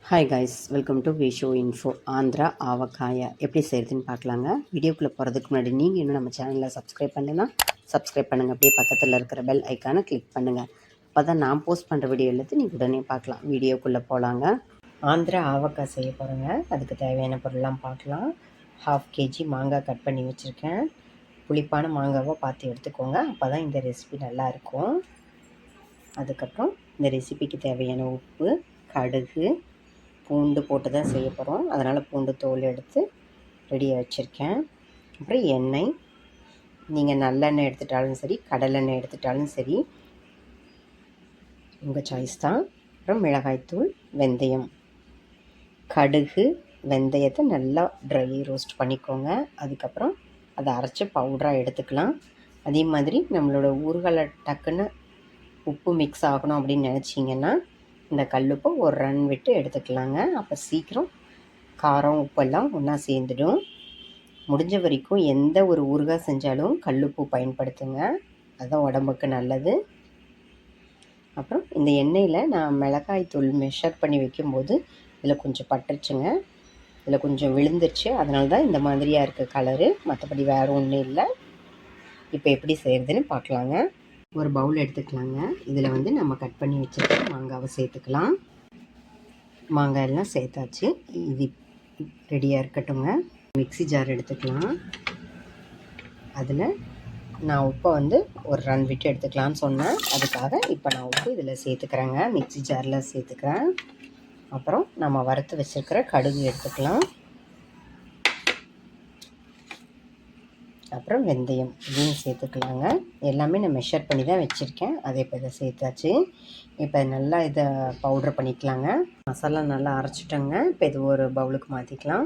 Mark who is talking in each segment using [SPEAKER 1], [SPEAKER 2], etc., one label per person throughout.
[SPEAKER 1] Hi guys, welcome to Visho info. Andhra ஆவக்காயை எப்படி செய்கிறதுன்னு பார்க்கலாங்க. வீடியோக்குள்ளே போகிறதுக்கு முன்னாடி நீங்கள் இன்னும் நம்ம சேனலில் சப்ஸ்கிரைப் பண்ணுன்னா சப்ஸ்கிரைப் பண்ணுங்கள். அப்படியே பக்கத்தில் இருக்கிற பெல் ஐக்கானை கிளிக் பண்ணுங்கள். அப்போ தான் நான் போஸ்ட் பண்ணுற வீடியோ எல்லாத்தையும் நீங்கள் உடனே பார்க்கலாம். வீடியோக்குள்ளே போகலாங்க. ஆந்திரா ஆவக்காய் செய்ய போகிறேங்க. அதுக்கு தேவையான பொருள்லாம் பார்க்கலாம். 1/2 kg மாங்காய் கட் பண்ணி வச்சுருக்கேன். புளிப்பான மாங்காவை பார்த்து எடுத்துக்கோங்க. அப்போ தான் இந்த ரெசிபி நல்லாயிருக்கும். அதுக்கப்புறம் இந்த ரெசிபிக்கு தேவையான உப்பு, கடுகு, பூண்டு போட்டு தான் செய்ய போகிறோம். அதனால் பூண்டு தோல் எடுத்து ரெடியாக வச்சுருக்கேன். அப்புறம் எண்ணெய், நீங்கள் நல்லெண்ணெய் எடுத்துட்டாலும் சரி, கடலெண்ணெய் எடுத்துட்டாலும் சரி, உங்கள் சாய்ஸ் தான். அப்புறம் மிளகாய்த்தூள், வெந்தயம், கடுகு, வெந்தயத்தை நல்லா ட்ரை ரோஸ்ட் பண்ணிக்கோங்க. அதுக்கப்புறம் அதை அரைச்சி பவுடராக எடுத்துக்கலாம். அதே மாதிரி நம்மளோட ஊறுகாய் டக்குன்னு உப்பு மிக்ஸ் ஆகணும் அப்படின்னு நினச்சிங்கன்னா இந்த கல்லுப்பை ஒரு ரன் விட்டு எடுத்துக்கலாங்க. அப்போ சீக்கிரம் காரம் உப்பெல்லாம் ஒன்றா சேர்ந்துடும். முடிஞ்ச வரைக்கும் எந்த ஒரு ஊறுகாய் செஞ்சாலும் கல்லுப்பு பயன்படுத்துங்க. அதுதான் உடம்புக்கு நல்லது. அப்புறம் இந்த எண்ணெயில் நான் மிளகாய் தூள் மெஷர் பண்ணி வைக்கும்போது இதில் கொஞ்சம் பட்டுருச்சுங்க. இதில் கொஞ்சம் விழுந்துருச்சு. அதனால தான் இந்த மாதிரியாக இருக்குது கலரு. மற்றபடி வேறு ஒன்றும் இல்லை. இப்போ எப்படி செய்கிறதுன்னு பார்க்கலாங்க. ஒரு பவுல் எடுத்துக்கலாங்க. இதில் நம்ம கட் பண்ணி வச்சுருக்க மாங்காவை சேர்த்துக்கலாம். மாங்காய் எல்லாம் சேர்த்தாச்சு. இது ரெடியாக இருக்கட்டுங்க. மிக்ஸி ஜார் எடுத்துக்கலாம். அதில் நான் உப்பை ஒரு ரன் விட்டு எடுத்துக்கலான்னு சொன்னேன். அதுக்காக இப்போ நான் உப்பு இதில் சேர்த்துக்கிறேங்க. மிக்ஸி ஜாரில் சேர்த்துக்கிறேன். அப்புறம் நம்ம வறுத்து வச்சுருக்கிற கடுகு எடுத்துக்கலாம். அப்புறம் வெந்தயம் இதையும் சேர்த்துக்கலாங்க. எல்லாமே நான் மெஷர் பண்ணி தான் வச்சுருக்கேன். அதை இப்போ இதை சேர்த்தாச்சு. இப்போ நல்லா இதை பவுட்ரு பண்ணிக்கலாங்க. மசாலா நல்லா அரைச்சிட்டோங்க. இப்போ இது ஒரு பவுலுக்கு மாற்றிக்கலாம்.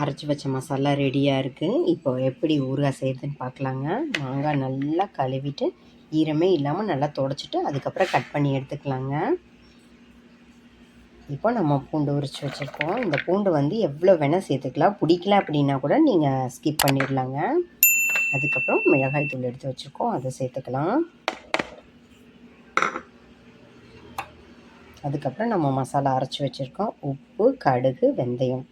[SPEAKER 1] அரைச்சி வச்ச மசாலா ரெடியாக இருக்குது. இப்போ எப்படி ஊறுகாய் செய்கிறதுன்னு பார்க்கலாங்க. மாங்காய் நல்லா கழுவிட்டு ஈரமே இல்லாமல் நல்லா துடைச்சிட்டு அதுக்கப்புறம் கட் பண்ணி எடுத்துக்கலாங்க. இப்போ நம்ம பூண்டு உரித்து வச்சுருக்கோம். இந்த பூண்டு எவ்வளோ வேணால் சேர்த்துக்கலாம். பிடிக்கல அப்படின்னா கூட நீங்கள் ஸ்கிப் பண்ணிடலாங்க. அதுக்கப்புறம் மிளகாய் தூள் எடுத்து வச்சுருக்கோம், அதை சேர்த்துக்கலாம். அதுக்கப்புறம் நம்ம மசாலா அரைச்சி வச்சுருக்கோம். உப்பு, கடுகு, வெந்தயம்.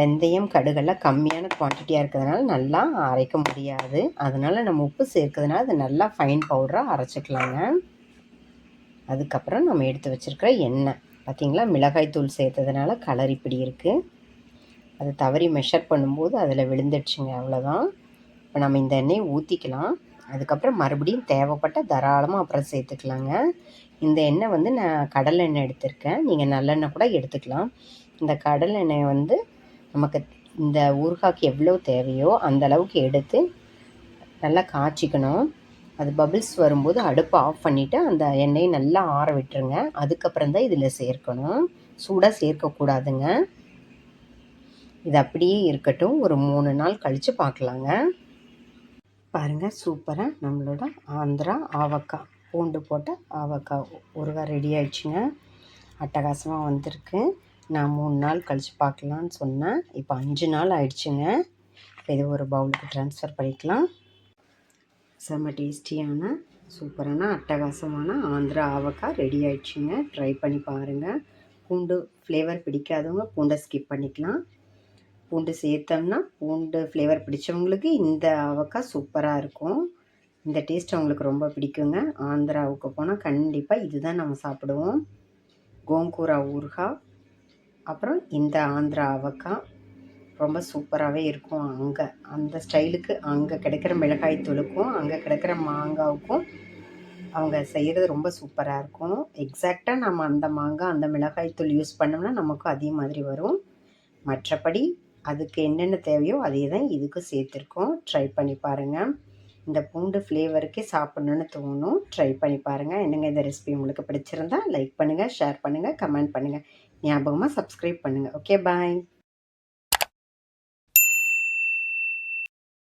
[SPEAKER 1] வெந்தயம் கடுகெல்லாம் கம்மியான குவான்டிட்டியாக இருக்கிறதுனால நல்லா அரைக்க முடியாது. அதனால் நம்ம உப்பு சேர்க்கிறதுனால அது நல்லா ஃபைன் பவுடராக அரைச்சிக்கலாங்க. அதுக்கப்புறம் நம்ம எடுத்து வச்சுருக்கிற எண்ணெய் பார்த்திங்களா, மிளகாய் தூள் சேர்த்ததுனால கலர் இப்படி இருக்குது. அது தவறி மெஷர் பண்ணும்போது அதில் விழுந்துடுச்சுங்க. அவ்வளோதான். இப்போ நம்ம இந்த எண்ணெயை ஊற்றிக்கலாம். அதுக்கப்புறம் மறுபடியும் தேவைப்பட்ட தாராளமாக அப்புறம் சேர்த்துக்கலாங்க. இந்த எண்ணெய் நான் கடலை எண்ணெய் எடுத்திருக்கேன். நீங்கள் நல்லெண்ணெய் கூட எடுத்துக்கலாம். இந்த கடலை எண்ணெயை நமக்கு இந்த ஊறுகாய்க்கு எவ்வளோ தேவையோ அந்த அளவுக்கு எடுத்து நல்லா காய்ச்சிக்கணும். அது பபிள்ஸ் வரும்போது அடுப்பை ஆஃப் பண்ணிவிட்டு அந்த எண்ணெயை நல்லா ஆற விட்டுருங்க. அதுக்கப்புறம் தான் இதில் சேர்க்கணும். சூடாக சேர்க்கக்கூடாதுங்க. இது அப்படியே இருக்கட்டும். ஒரு 3 நாள் கழித்து பார்க்கலாங்க. பாருங்கள், சூப்பராக நம்மளோட ஆந்திரா ஆவக்காய், பூண்டு போட்ட ஆவக்காய் ஊறுகாய் ரெடி ஆயிடுச்சுங்க. அட்டகாசமாக வந்திருக்கு. நான் 3 நாள் கழித்து பார்க்கலான்னு சொன்னேன். இப்போ 5 நாள் ஆயிடுச்சுங்க. இப்போ இது ஒரு பவுலுக்கு ட்ரான்ஸ்ஃபர் பண்ணிக்கலாம். செம்ம டேஸ்டியான சூப்பரான அட்டகாசமான ஆந்திரா ஆவக்காய் ரெடி ஆயிடுச்சுங்க. ட்ரை பண்ணி பாருங்கள். பூண்டு ஃப்ளேவர் பிடிக்காதவங்க பூண்டை ஸ்கிப் பண்ணிக்கலாம். பூண்டு சேர்த்தோம்னா பூண்டு ஃப்ளேவர் பிடிச்சவங்களுக்கு இந்த ஆவக்காய் சூப்பராக இருக்கும். இந்த டேஸ்ட் அவங்களுக்கு ரொம்ப பிடிக்குங்க. ஆந்திராவுக்கு போனால் கண்டிப்பாக இதுதான் நம்ம சாப்பிடுவோம். கோங்கூரா ஊறுகாய், அப்புறம் இந்த ஆந்திரா ஆவக்காய் ரொம்ப சூப்பராகவே இருக்கும். அங்கே அந்த ஸ்டைலுக்கு அங்கே கிடைக்கிற மிளகாய் தூளுக்கும் அங்கே கிடைக்கிற மாங்காவுக்கும் அவங்க செய்கிறது ரொம்ப சூப்பராக இருக்கும். எக்ஸாக்டாக நம்ம அந்த மாங்காய் அந்த மிளகாய் தூள் யூஸ் பண்ணோம்னா நமக்கும் அதே மாதிரி வரும். மற்றபடி அதுக்கு என்னென்ன தேவையோ அதே தான் இதுக்கும் சேர்த்துருக்கோம். ட்ரை பண்ணி பாருங்கள். இந்த பூண்டு ஃப்ளேவருக்கே சாப்பிட்ணுன்னு தோணும். ட்ரை பண்ணி பாருங்கள். என்னங்க இந்த ரெசிபி உங்களுக்கு பிடிச்சிருந்தா லைக் பண்ணுங்கள், ஷேர் பண்ணுங்கள், கமெண்ட் பண்ணுங்கள். ஞாபகமாக சப்ஸ்கிரைப் பண்ணுங்கள். ஓகே, பாய்.